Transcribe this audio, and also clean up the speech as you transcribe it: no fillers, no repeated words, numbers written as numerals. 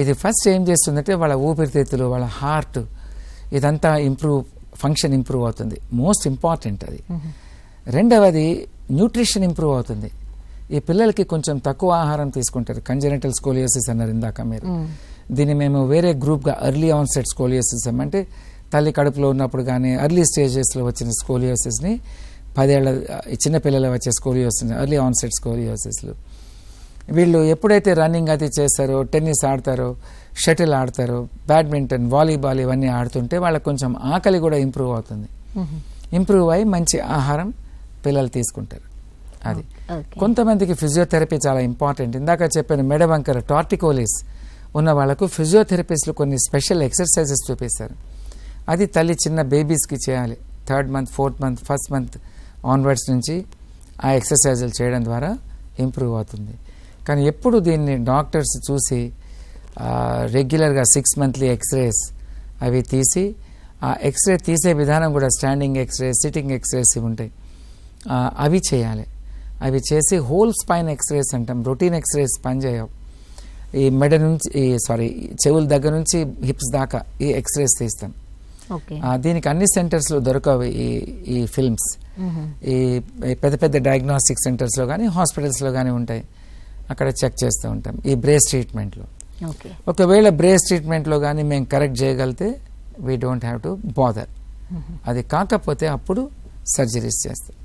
ఇది ఫస్ట్ ఏం చేస్తుందంటే వాళ్ళ ఊపిరితిత్తులు, వాళ్ళ హార్ట్ ఇదంతా ఫంక్షన్ ఇంప్రూవ్ అవుతుంది. మోస్ట్ ఇంపార్టెంట్ అది. రెండవది న్యూట్రిషన్ ఇంప్రూవ్ అవుతుంది. ఈ పిల్లలకి కొంచెం తక్కువ ఆహారం తీసుకుంటారు. కంజెనిటల్ స్కోలియోసిస్ అన్నారు ఇందాక మీరు. దీన్ని మేము వేరే గ్రూప్గా ఎర్లీ ఆన్సెట్ స్కోలియోసిస్ అంటే తల్లి కడుపులో ఉన్నప్పుడు కానీ ఎర్లీ స్టేజెస్లో వచ్చిన స్కోలియోసిస్ని 10 ఏళ్ల చిన్నపిల్లలు వచ్చే స్కోలియోసిస్, ఎర్లీ ఆన్సెట్ స్కోలియోసిస్లు. వీళ్ళు ఎప్పుడైతే రన్నింగ్ అది చేస్తారో, టెన్నిస్ ఆడతారో, షటిల్ ఆడతారో, బ్యాడ్మింటన్, వాలీబాల్ ఇవన్నీ ఆడుతుంటే వాళ్ళకి కొంచెం ఆకలి కూడా ఇంప్రూవ్ అవుతుంది. ఇంప్రూవ్ అయ్యి మంచి ఆహారం పిల్లలు తీసుకుంటారు. అది కొంతమందికి ఫిజియోథెరపీ చాలా ఇంపార్టెంట్. ఇందాక చెప్పాను మెడ వంకర టార్టికోలిస్ ఉన్న వాళ్ళకు ఫిజియోథెరపిస్టులు కొన్ని స్పెషల్ ఎక్సర్సైజెస్ చూపిస్తారు. అది తల్లి చిన్న బేబీస్కి చేయాలి. 3rd month, 4th month, 1st month onwards నుంచి ఆ ఎక్సర్సైజులు చేయడం ద్వారా ఇంప్రూవ్ అవుతుంది. కానీ ఎప్పుడు దీన్ని డాక్టర్స్ చూసి రెగ్యులర్గా 6 monthly ఎక్స్రేస్ అవి తీసి, ఆ ఎక్స్రే తీసే విధానం కూడా స్టాండింగ్ ఎక్స్రే, సిట్టింగ్ ఎక్స్రేస్ ఇవి ఉంటాయి, అవి చేయాలి. అవి చేసి హోల్ స్పైన్ ఎక్స్రేస్ అంటాం. రొటీన్ ఎక్స్రేస్ పనిచేయవు. ఈ మెడ నుంచి చెవుల దగ్గర నుంచి హిప్స్ దాకా ఈ ఎక్స్రేస్ తీస్తాం. దీనికి అన్ని సెంటర్స్లో దొరకవు ఈ ఫిల్మ్స్. ఈ పెద్ద పెద్ద డయాగ్నోస్టిక్ సెంటర్స్లో కానీ హాస్పిటల్స్లో కానీ ఉంటాయి. అక్కడ చెక్ చేస్తూ ఉంటాం ఈ బ్రేస్ ట్రీట్మెంట్లో. ఒకవేళ బ్రేస్ ట్రీట్మెంట్లో కానీ మేము కరెక్ట్ చేయగలిగితే we don't have to bother. అది కాకపోతే అప్పుడు సర్జరీస్ చేస్తాం.